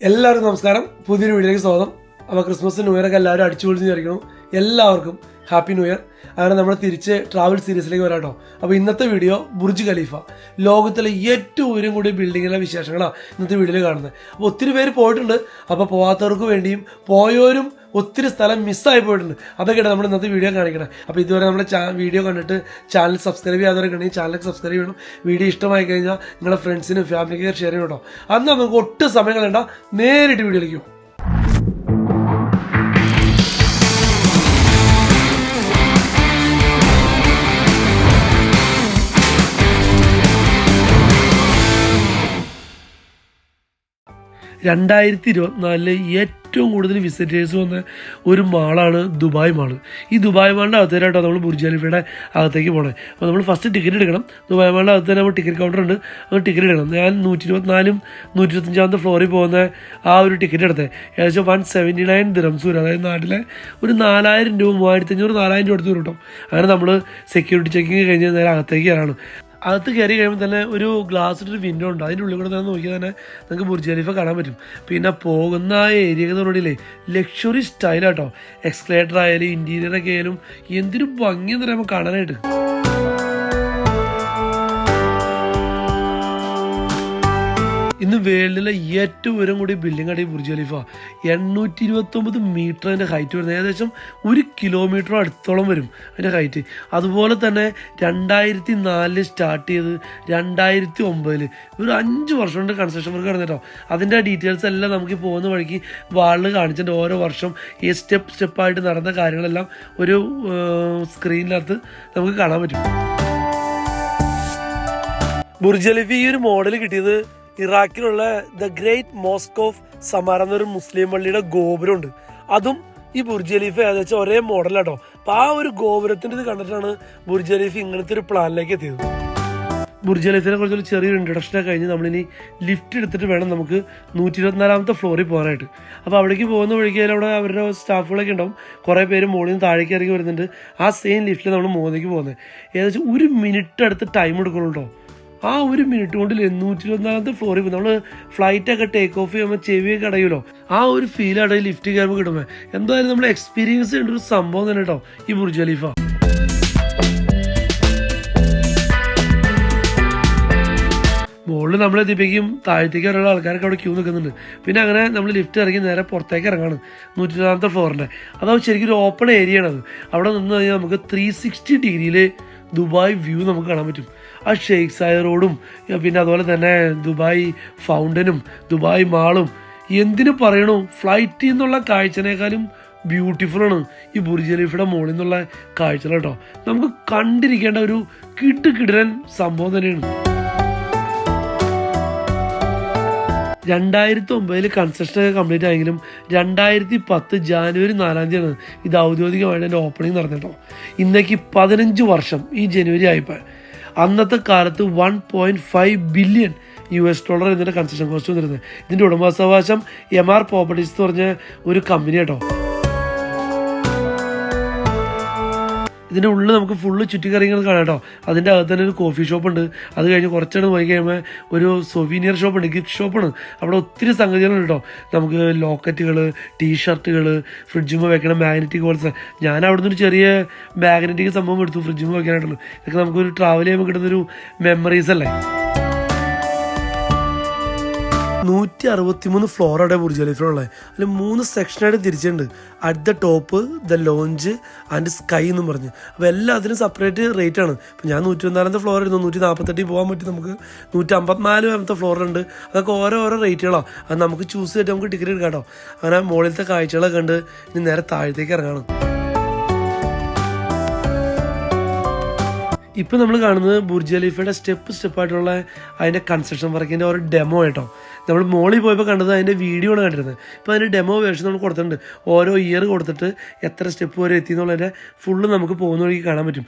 എല്ലാവർക്കും നമസ്കാരം. പുതിയൊരു വീഡിയോയിലേക്ക് സ്വാഗതം. അപ്പോൾ ക്രിസ്മസ് ന്യൂ ഇയർ ഒക്കെ എല്ലാവരും അടിച്ചു പൊളിച്ചിരിക്കണം. എല്ലാവർക്കും ഹാപ്പി ന്യൂ ഇയർ. അങ്ങനെ നമ്മൾ തിരിച്ച് ട്രാവൽ സീരീസിലേക്ക് വരാം കേട്ടോ. അപ്പോൾ ഇന്നത്തെ വീഡിയോ ബുർജ് ഖലീഫ, ലോകത്തിലെ ഏറ്റവും ഉയരം കൂടിയ ബിൽഡിങ്ങിലെ വിശേഷങ്ങളാണ് ഇന്നത്തെ വീഡിയോയിൽ കാണുന്നത്. അപ്പോൾ ഒത്തിരി പേര് പോയിട്ടുണ്ട്. അപ്പോൾ പോകാത്തവർക്ക് വേണ്ടിയും പോയവരും ഒത്തിരി സ്ഥലം മിസ്സായി പോയിട്ടുണ്ട്. അതൊക്കെയാണ് നമ്മൾ ഇന്നത്തെ വീഡിയോ കാണിക്കണം. അപ്പോൾ ഇതുവരെ നമ്മുടെ വീഡിയോ കണ്ടിട്ട് ചാനൽ സബ്സ്ക്രൈബ് ചെയ്യാത്തവരൊക്കെ ഉണ്ടെങ്കിൽ ചാനൽ സബ്സ്ക്രൈബ് ചെയ്യണം. വീഡിയോ ഇഷ്ടമായി കഴിഞ്ഞാൽ നിങ്ങളുടെ ഫ്രണ്ട്സിനും ഫാമിലിക്കൊക്കെ ഷെയർ ചെയ്യണം കേട്ടോ. അന്ന് നമുക്ക് ഒട്ടും സമയം കളയണ്ട, നേരിട്ട് വീഡിയോയിലേക്ക് പോകും. ഏറ്റവും കൂടുതൽ വിസിറ്റേഴ്സ് വന്ന ഒരു മാളാണ് ദുബായ് മാള്. ഈ ദുബായ് മാളിൻ്റെ അകത്തേരായിട്ടോ നമ്മൾ ബുർജ് ഖലീഫയുടെ അകത്തേക്ക് പോകണേ. അപ്പോൾ നമ്മൾ ഫസ്റ്റ് ടിക്കറ്റ് എടുക്കണം. ദുബായ് മാളിൻ്റെ അകത്ത് തന്നെ നമ്മൾ ടിക്കറ്റ് കൗണ്ടർ ഉണ്ട്, അത് ടിക്കറ്റ് എടുക്കണം. ഞാൻ 124 125 ഫ്ലോറിൽ പോകുന്ന ആ ഒരു ടിക്കറ്റ് എടുത്തത് ഏകദേശം 179 ദിറംസ് വരും. അതായത് നാട്ടിലെ ഒരു 4000 രൂപ, 3500 4000 രൂപ എടുത്ത് വരും കേട്ടോ. അങ്ങനെ നമ്മൾ സെക്യൂരിറ്റി ചെക്കിങ് കഴിഞ്ഞ് നേരെ അകത്തേക്ക് കയറാണ്. അകത്ത് കയറി കഴിയുമ്പോൾ തന്നെ ഒരു ഗ്ലാസ്സിട്ടൊരു വിൻഡോ ഉണ്ട്. അതിൻ്റെ ഉള്ളിൽ കൂടെ തന്നെ നോക്കിയാൽ തന്നെ നമുക്ക് ബുർജ് ഖലീഫ കാണാൻ പറ്റും. പിന്നെ പോകുന്ന ആ ഏരിയ എന്ന് പറഞ്ഞില്ലേ, ലക്ഷറി സ്റ്റൈലാട്ടോ. എക്സ്കലേറ്റർ ആയാലും ഇൻറ്റീരിയറൊക്കെ ആയാലും എന്തൊരു ഭംഗിയെന്ന് പറയുമ്പോൾ കാണാനായിട്ട്. ഇന്ന് വേൾഡിലെ ഏറ്റവും ഉയരം കൂടിയ ബിൽഡിംഗ് ആണ് ഈ ബുർജ് ഖലീഫ. 829 മീറ്റർ അതിൻ്റെ ഹൈറ്റ് വരുന്നത്. ഏകദേശം 1 കിലോമീറ്റർ അടുത്തോളം വരും അതിൻ്റെ ഹൈറ്റ്. അതുപോലെ തന്നെ 2004 സ്റ്റാർട്ട് ചെയ്ത് 2009 ഒരു 5 വർഷം കൊണ്ട് കൺസ്ട്രക്ഷൻ വർക്ക് നടന്നിട്ടോ. അതിൻ്റെ ഡീറ്റെയിൽസ് എല്ലാം നമുക്ക് പോകുന്ന വഴിക്ക് വാളിൽ കാണിച്ചിട്ടുണ്ട്. ഓരോ വർഷം ഈ സ്റ്റെപ്പായിട്ട് നടന്ന കാര്യങ്ങളെല്ലാം ഒരു സ്ക്രീനിനകത്ത് നമുക്ക് കാണാൻ പറ്റും. ബുർജ് ഖലീഫ ഈ ഒരു മോഡൽ കിട്ടിയത് ഇറാഖിലുള്ള ദ ഗ്രേറ്റ് മോസ്ക് ഓഫ് സമാര എന്നൊരു മുസ്ലിം പള്ളിയുടെ ഗോപുരമുണ്ട്. അതും ഈ ബുർജ് ഖലീഫ ഏകദേശം ഒരേ മോഡലാട്ടോ. അപ്പോൾ ആ ഒരു ഗോപുരത്തിൻ്റെ ഇത് കണ്ടിട്ടാണ് ബുർജ് ഖലീഫ ഇങ്ങനത്തെ ഒരു പ്ലാനിലേക്ക് എത്തിയത്. ബുർജ് ഖലീഫിനെ കുറിച്ചൊരു ചെറിയൊരു ഇൻട്രൊഡക്ഷനൊക്കെ കഴിഞ്ഞ് നമ്മളിനി ലിഫ്റ്റ് എടുത്തിട്ട് വേണം നമുക്ക് 124ാമത്തെ ഫ്ലോറിൽ പോകാനായിട്ട്. അപ്പോൾ അവിടേക്ക് പോകുന്ന വഴിക്ക് അവിടെ അവരുടെ സ്റ്റാഫുകളൊക്കെ ഉണ്ടാവും. കുറേ പേര് മുകളിൽ നിന്ന് താഴേക്ക് ഇറങ്ങി വരുന്നുണ്ട്. ആ സെയിം ലിഫ്റ്റിൽ നമ്മൾ മുകളിലേക്ക് പോകുന്നത്. ഏകദേശം 1 മിനിറ്റ് അടുത്ത് ടൈം എടുക്കുന്നുണ്ടോ. ആ 1 മിനിറ്റ് കൊണ്ട് 124ാമത്തെ ഫ്ലോറിൽ പോകും. നമ്മൾ ഫ്ലൈറ്റൊക്കെ ടേക്ക് ഓഫ് ചെയ്യുമ്പോൾ ചെവിയൊക്കെ അടയുമല്ലോ, ആ ഒരു ഫീലാണ് ഈ ലിഫ്റ്റ് കയറുമ്പോൾ കിട്ടുമ്പോൾ. എന്തായാലും നമ്മൾ എക്സ്പീരിയൻസ് ചെയ്യേണ്ട ഒരു സംഭവം തന്നെ കേട്ടോ ഈ ബുർജ് ഖലീഫ. മുകളിൽ നമ്മളെത്തിപ്പിക്കും, താഴത്തേക്ക് ഒരാൾ ആൾക്കാരൊക്കെ അവിടെ ക്യൂ നിൽക്കുന്നുണ്ട്. പിന്നെ അങ്ങനെ നമ്മൾ ലിഫ്റ്റ് ഇറങ്ങി നേരെ പുറത്തേക്ക് ഇറങ്ങാണ് 124ാമത്തെ ഫ്ലോറിൻ്റെ. അതാവും ശരിക്കും ഒരു ഓപ്പൺ ഏരിയ ആണത്. അവിടെ നിന്ന് കഴിഞ്ഞാൽ നമുക്ക് 360 ഡിഗ്രിയിൽ ദുബായ് വ്യൂ നമുക്ക് കാണാൻ പറ്റും. ആ ഷെയ്ഖ് സായ റോഡും പിന്നെ അതുപോലെ തന്നെ ദുബായ് ഫൗണ്ടനും ദുബായ് മാളും എന്തിനു പറയണു, ഫ്ലൈറ്റിൽ നിന്നുള്ള കാഴ്ചനേക്കാളും ബ്യൂട്ടിഫുള്ളാണ് ഈ ബുർജ് ഖലീഫയുടെ മുകളിൽ നിന്നുള്ള കാഴ്ചകൾ കേട്ടോ. നമുക്ക് കണ്ടിരിക്കേണ്ട ഒരു കിടുകിടലൻ സംഭവം തന്നെയാണ്. 2009 കൺസ്ട്രക്ഷനൊക്കെ കംപ്ലീറ്റ് ആയെങ്കിലും 2010 ജാനുവരി 4-ാം തീയതിയാണ് ഇത് ഔദ്യോഗികമായിട്ട് എൻ്റെ ഓപ്പണിംഗ് നടന്നിട്ടോ. ഇന്നേക്ക് 15 വർഷം ഈ ജനുവരി ആയപ്പോൾ. അന്നത്തെ കാലത്ത് $1.5 ബില്യൺ ഇതിൻ്റെ കൺസ്ട്രക്ഷൻ കോസ്റ്റ് വന്നിരുന്നത്. ഇതിൻ്റെ ഉടമസ്ഥാവകാശം MR പ്രോപ്പർട്ടീസ് എന്ന് പറഞ്ഞ ഒരു കമ്പനി കേട്ടോ. ഇതിൻ്റെ ഉള്ളിൽ നമുക്ക് ഫുള്ള് ചുറ്റിക്കറിങ്ങൾ കാണാം കേട്ടോ. അതിൻ്റെ അകത്ത് തന്നെ ഒരു കോഫി ഷോപ്പ് ഉണ്ട്. അത് കഴിഞ്ഞ് കുറച്ചാണ് പോയി കഴിയുമ്പോൾ ഒരു സൊവീനിയർ ഷോപ്പുണ്ട്, ഗിഫ്റ്റ് ഷോപ്പാണ്. അവിടെ ഒത്തിരി സംഗതികളുണ്ട് കേട്ടോ. നമുക്ക് ലോക്കറ്റുകൾ, ടീഷർട്ടുകൾ, ഫ്രിഡ്ജിൽ വെക്കണം മാഗ്നറ്റിക് പോലത്തെ. ഞാൻ അവിടെ നിന്നൊരു ചെറിയ മാഗ്നറ്റിക് സംഭവം എടുത്തു ഫ്രിഡ്ജിൽ വെക്കാനായിട്ടുള്ളൂ. ഇതൊക്കെ നമുക്കൊരു ട്രാവൽ ചെയ്യുമ്പോൾ കിട്ടുന്നൊരു മെമ്മറീസ് അല്ലേ. 163 ഫ്ലോറാണ് ബുർജ് ഖലീഫയിലുള്ളത്. അതിൽ 3 സെക്ഷനായിട്ട് തിരിച്ചിട്ടുണ്ട്. At the top, the launch and sky എന്നും പറഞ്ഞ്. അപ്പോൾ എല്ലാത്തിനും സെപ്പറേറ്റ് റേറ്റ് ആണ്. ഇപ്പോൾ ഞാൻ 114ാമത്തെ ഫ്ലോർ ആയിരുന്നു, 148 പോകാൻ പറ്റും. നമുക്ക് 154ാമത്തെ ഫ്ലോറുണ്ട്. അതൊക്കെ ഓരോ റേറ്റുകളാണ്. അത് നമുക്ക് ചൂസ് ചെയ്തിട്ട് നമുക്ക് ടിക്കറ്റ് എടുക്കാം കേട്ടോ. അങ്ങനെ മുകളിലത്തെ കാഴ്ചകളൊക്കെ കണ്ട് ഇനി നേരെ താഴത്തേക്ക് ഇറങ്ങണം. ഇപ്പോൾ നമ്മൾ കാണുന്നത് ബുർജ് ഖലീഫയുടെ സ്റ്റെപ്പായിട്ടുള്ള അതിൻ്റെ കൺസ്ട്രക്ഷൻ വർക്കിൻ്റെ ഒരു ഡെമോ ആയിട്ടോ. നമ്മൾ മോളിൽ പോയപ്പോൾ കണ്ടത് അതിൻ്റെ വീഡിയോ ആണ് കണ്ടിരുന്നത്. ഇപ്പോൾ അതിൻ്റെ ഡെമോ വേർഷൻ നമ്മൾ കൊടുത്തിട്ടുണ്ട്. ഓരോ ഇയർ കൊടുത്തിട്ട് എത്ര സ്റ്റെപ്പ് വരെ എത്തി എന്നുള്ളതിൻ്റെ ഫുള്ള് നമുക്ക് പോകുന്ന വഴിക്ക് കാണാൻ പറ്റും.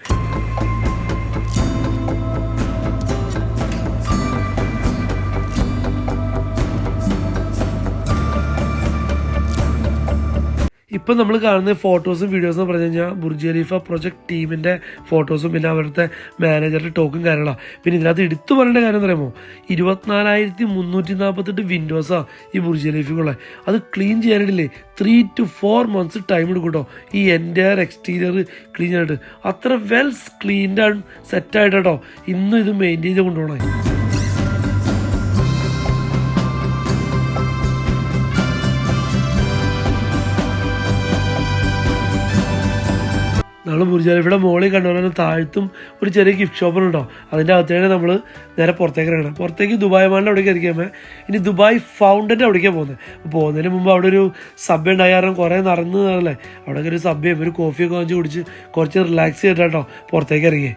ഇപ്പം നമ്മൾ കാണുന്ന ഫോട്ടോസും വീഡിയോസും എന്ന് പറഞ്ഞു കഴിഞ്ഞാൽ ബുർജ് ഖലീഫ പ്രൊജക്ട് ടീമിൻ്റെ ഫോട്ടോസും പിന്നെ അവരുടെ മാനേജറുടെ ടോക്കും കാര്യങ്ങളാണ്. പിന്നെ ഇതിനകത്ത് എടുത്തു പറയേണ്ട കാര്യം എന്ന് പറയുമ്പോൾ 24,348 വിൻഡോസാണ് ഈ ബുർജ് ഖലീഫയ്ക്കുള്ളത്. അത് ക്ലീൻ ചെയ്യാനായിട്ടില്ലേ 3 to 4 months ടൈം എടുക്കും കേട്ടോ ഈ എൻ്റയർ എക്സ്റ്റീരിയർ ക്ലീൻ ചെയ്യാനായിട്ട്. അത്ര വെൽ ക്ലീൻഡ് ആൻഡ് സെറ്റായിട്ട് കേട്ടോ ഇന്നും ഇത് മെയിൻറ്റെയിൻ ചെയ്ത് കൊണ്ടുപോകണേ. നമ്മൾ ബുർജ് ഖലീഫയുടെ മുകളിൽ കണ്ടുപോലെ താഴ്ത്തും ഒരു ചെറിയ ഗിഫ്റ്റ് ഷോപ്പുണ്ടോ, അതിൻ്റെ അകത്തേക്കാണ് നമ്മൾ നേരെ പുറത്തേക്ക് ഇറങ്ങണം. പുറത്തേക്ക് ദുബായ് മാളിൻ്റെ അവിടേക്ക് ഇരിക്കുമ്പോൾ ഇനി ദുബായ് ഫൗണ്ടൻ്റെ അവിടേക്കാണ് പോകുന്നതിന് മുമ്പ് അവിടെ ഒരു സബ്വേ ഉണ്ടായ കാരണം കുറേ നടന്നതല്ലേ, അവിടെയൊക്കെ ഒരു സബ്വയും ഒരു കോഫിയൊക്കെ വാങ്ങിച്ച് കുടിച്ച് കുറച്ച് റിലാക്സ് ചെയ്തിട്ടോ പുറത്തേക്ക് ഇറങ്ങി.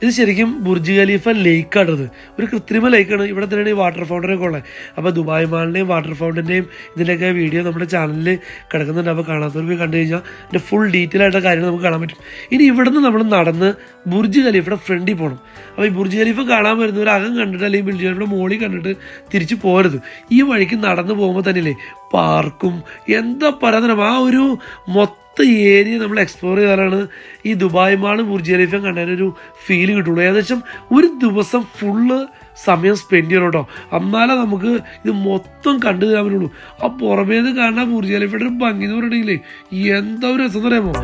ഇത് ശരിക്കും ബുർജ് ഖലീഫ ലേക്കാണത്, ഒരു കൃത്രിമ ലേക്കാണ്. ഇവിടെ തന്നെയാണ് ഈ വാട്ടർ ഫൗണ്ടനൊക്കെ ഉള്ളത്. അപ്പോൾ ദുബായ് മാളിൻ്റെയും വാട്ടർ ഫൗണ്ടൻ്റെയും ഇതിൻ്റെയൊക്കെ വീഡിയോ നമ്മുടെ ചാനലിൽ കിടക്കുന്നുണ്ട്. അപ്പോൾ കാണാത്തവർ പോയി കണ്ടു കഴിഞ്ഞാൽ ഇതിൻ്റെ ഫുൾ ഡീറ്റെയിൽ ആയിട്ടുള്ള കാര്യങ്ങൾ നമുക്ക് കാണാൻ പറ്റും. ഇനി ഇവിടുന്ന് നമ്മൾ നടന്ന് ബുർജ് ഖലീഫയുടെ ഫ്രണ്ടിൽ പോകണം. അപ്പോൾ ഈ ബുർജ് ഖലീഫ കാണാൻ വരുന്നവർ അകം കണ്ടിട്ട് അല്ലെങ്കിൽ ബുർജ് ഖലീഫയുടെ മോളിൽ കണ്ടിട്ട് തിരിച്ച് പോകരുത്. ഈ വഴിക്ക് നടന്ന് പോകുമ്പോൾ തന്നെയല്ലേ പാർക്കും എന്താ പറയുക ആ ഒരു ഏരിയ നമ്മൾ എക്സ്പ്ലോർ ചെയ്താലാണ് ഈ ദുബായ് മാളും ബുർജ് ഖലീഫയും കണ്ടതിനൊരു ഫീൽ കിട്ടുള്ളൂ. ഏകദേശം ഒരു ദിവസം ഫുള്ള് സമയം സ്പെൻഡ് ചെയ്യണം കേട്ടോ, എന്നാലേ നമുക്ക് ഇത് മൊത്തം കണ്ടു തരാൻ പറ്റുള്ളൂ. ആ പുറമേന്ന് കാണാൻ ബുർജ് ഖലീഫയുടെ ഒരു ഭംഗി എന്ന് പറഞ്ഞിട്ടുണ്ടെങ്കിലേ എന്താ ഒരു രസം എന്ന് പറയുമോ.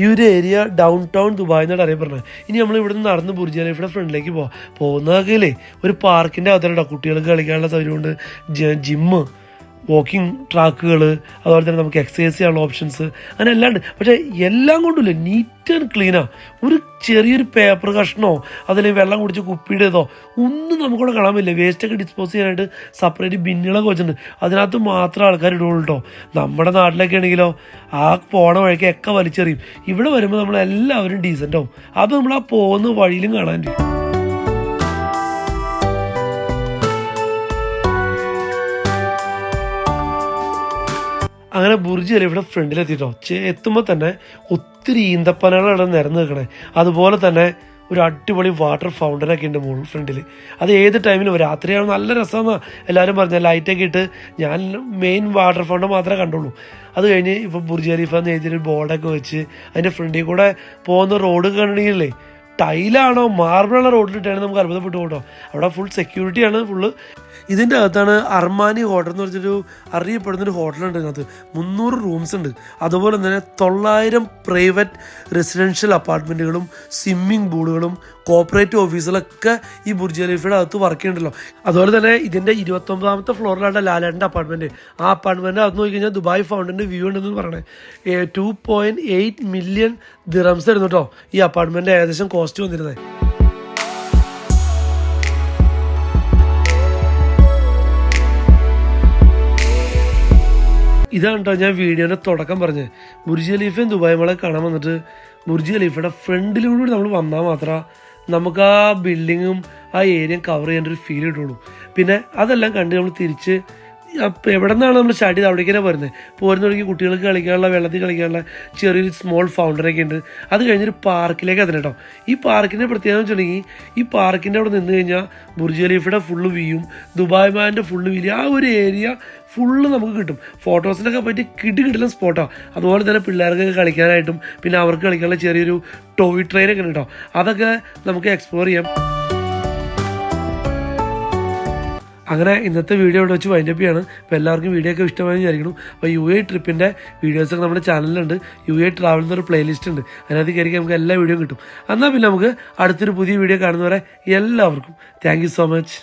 ഈ ഒരു ഏരിയ ഡൗൺ ടൗൺ ദുബായ് എന്നാണ് അറിയപ്പെടുന്നത്. ഇനി നമ്മൾ ഇവിടുന്ന് നടന്ന് ബുർജ് ഖലീഫയുടെ ഫ്രണ്ടിലേക്ക് പോകുന്നതൊക്കെ ഒരു പാർക്കിൻ്റെ അകത്തുണ്ടോ കുട്ടികൾക്ക് കളിക്കാനുള്ള സൗകര്യമുണ്ട്, ജിമ്മ്, വാക്കിംഗ് ട്രാക്കുകൾ, അതുപോലെ തന്നെ നമുക്ക് എക്സസൈസ് ചെയ്യാനുള്ള ഓപ്ഷൻസ്, അങ്ങനെ എല്ലാം ഉണ്ട്. പക്ഷേ എല്ലാം കൊണ്ടുമില്ല നീറ്റ് ആൻഡ് ക്ലീനാണ്. ഒരു ചെറിയൊരു പേപ്പർ കഷ്ണമോ അതിൽ വെള്ളം കുടിച്ച് കുപ്പിയുടേതോ ഒന്നും നമുക്കിവിടെ കാണാൻ പറ്റില്ല. വേസ്റ്റൊക്കെ ഡിസ്പോസ് ചെയ്യാനായിട്ട് സെപ്പറേറ്റ് ബിന്നുകളൊക്കെ വെച്ചിട്ടുണ്ട്, അതിനകത്ത് മാത്രം ആൾക്കാർ ഇടുള്ളൂ കേട്ടോ. നമ്മുടെ നാട്ടിലൊക്കെ ആണെങ്കിലോ ആ പോണ വഴിക്കൊക്കെ വലിച്ചെറിയും. ഇവിടെ വരുമ്പോൾ നമ്മളെല്ലാവരും ഡീസൻ്റാവും. അത് നമ്മൾ ആ പോകുന്ന വഴിയിലും കാണാൻ പറ്റും. അങ്ങനെ ബുർജ് ഖലീഫയുടെ ഫ്രണ്ടിലെത്തിയിട്ടോ എത്തുമ്പോൾ തന്നെ ഒത്തിരി ഈന്തപ്പനകളാണ് നിരന്ന് നിൽക്കണേ. അതുപോലെ തന്നെ ഒരു അടിപൊളി വാട്ടർ ഫൗണ്ടനൊക്കെ ഉണ്ട് മുകളിൽ ഫ്രണ്ടിൽ. അത് ഏത് ടൈമിലും രാത്രിയാണ് നല്ല രസമെന്നാണ് എല്ലാവരും പറഞ്ഞത്. ലൈറ്റൊക്കെ ഇട്ട് ഞാൻ മെയിൻ വാട്ടർ ഫൗണ്ടൻ മാത്രമേ കണ്ടുള്ളൂ. അത് കഴിഞ്ഞ് ഇപ്പോൾ ബുർജ് ഖലീഫ എന്ന് എഴുതിയൊരു ബോർഡൊക്കെ വെച്ച് അതിൻ്റെ ഫ്രണ്ടിൽ കൂടെ പോകുന്ന റോഡ് കണ്ടിട്ടുണ്ടെങ്കിലേ ടൈലാണോ മാർബിളാണോ റോഡിലിട്ടാണ് നമുക്ക് അത്ഭുതപ്പെട്ടു പോട്ടോ. അവിടെ ഫുൾ സെക്യൂരിറ്റിയാണ് ഫുള്ള്. ഇതിൻ്റെ അകത്താണ് അർമാനി ഹോട്ടൽ എന്ന് പറഞ്ഞൊരു അറിയപ്പെടുന്നൊരു ഹോട്ടലുണ്ട്. ഇതിനകത്ത് 300 റൂംസ് ഉണ്ട്. അതുപോലെ തന്നെ 900 പ്രൈവറ്റ് റെസിഡൻഷ്യൽ അപ്പാർട്ട്മെൻറ്റുകളും സ്വിമ്മിംഗ് പൂളുകളും കോപ്പറേറ്റീവ് ഓഫീസുകളൊക്കെ ഈ ബുർജ് ഖലീഫയുടെ അകത്ത് വർക്ക് ചെയ്യുന്നുണ്ടല്ലോ. അതുപോലെ തന്നെ ഇതിൻ്റെ 29ാമത്തെ ഫ്ലോറിലാണ് ലാലേട്ടൻ്റെ അപ്പാർട്ട്മെൻറ്റ്. ആ അപ്പാർട്ട്മെൻറ്റ് അകത്ത് നോക്കി കഴിഞ്ഞാൽ ദുബായ് ഫൗണ്ടൻ്റെ വ്യൂ ഉണ്ടെന്ന് പറയണേ. 2.8 മില്യൺ ദിറംസ് ആയിരുന്നു കേട്ടോ ഈ അപ്പാർട്ട്മെൻറ്റ് ഏകദേശം കോസ്റ്റ് വന്നിരുന്നത്. ഇതാണ് കേട്ടോ ഞാൻ വീഡിയോൻ്റെ തുടക്കം പറഞ്ഞത്. ബുർജ് ഖലീഫയും ദുബായ് മാളെ കാണാൻ വന്നിട്ട് ബുർജ് ഖലീഫയുടെ ഫ്രണ്ടിലൂടെ നമ്മൾ വന്നാൽ മാത്രമേ നമുക്ക് ആ ബിൽഡിങ്ങും ആ ഏരിയയും കവർ ചെയ്യേണ്ട ഒരു ഫീൽ കിട്ടുള്ളൂ. പിന്നെ അതെല്ലാം കണ്ട് നമ്മൾ തിരിച്ച് എവിടെ നിന്നാണ് നമ്മൾ സ്റ്റാർട്ട് ചെയ്ത് അവിടേക്ക് തന്നെ വരുന്നത്. പോരുന്നവർക്ക് കുട്ടികൾക്ക് കളിക്കാനുള്ള വെള്ളത്തിൽ കളിക്കാനുള്ള ചെറിയൊരു സ്മോൾ ഫൗണ്ടനൊക്കെ ഉണ്ട്. അത് കഴിഞ്ഞൊരു പാർക്കിലേക്ക് എത്തണം കേട്ടോ. ഈ പാർക്കിൻ്റെ പ്രത്യേകത വെച്ചിട്ടുണ്ടെങ്കിൽ ഈ പാർക്കിൻ്റെ അവിടെ നിന്ന് കഴിഞ്ഞാൽ ബുർജ് ഖലീഫയുടെ ഫുള്ള് വ്യൂയും ദുബായ് മാളിൻ്റെ ഫുള്ള് വ്യൂ ആ ഒരു ഏരിയ ഫുള്ള് നമുക്ക് കിട്ടും. ഫോട്ടോസിനൊക്കെ പറ്റി കിടിലൻ സ്പോട്ടാണ്. അതുപോലെ തന്നെ പിള്ളേർക്കൊക്കെ കളിക്കാനായിട്ടും പിന്നെ അവർക്ക് കളിക്കാനുള്ള ചെറിയൊരു ടോയ് ട്രെയിനൊക്കെ ഉണ്ട് കേട്ടോ. അതൊക്കെ നമുക്ക് എക്സ്പ്ലോർ ചെയ്യാം. അങ്ങനെ ഇന്നത്തെ വീഡിയോ ഇവിടെ വെച്ച് വൈൻഡപ്പ് ചെയ്യാണ്. അപ്പോൾ എല്ലാവർക്കും വീഡിയോ ഒക്കെ ഇഷ്ടമായെന്ന് വിചാരിക്കണം. അപ്പോൾ UAE ട്രിപ്പിൻ്റെ വീഡിയോസൊക്കെ നമ്മുടെ ചാനലിലുണ്ട്. UAE ട്രാവൽ എന്നൊരു പ്ലേലിസ്റ്റ് ഉണ്ട്, അതിനകത്ത് കയറി നമുക്ക് എല്ലാ വീഡിയോയും കിട്ടും. എന്നാൽ പിന്നെ നമുക്ക് അടുത്തൊരു പുതിയ വീഡിയോ കാണുന്നവരെ എല്ലാവർക്കും താങ്ക് യു സോ മച്ച്.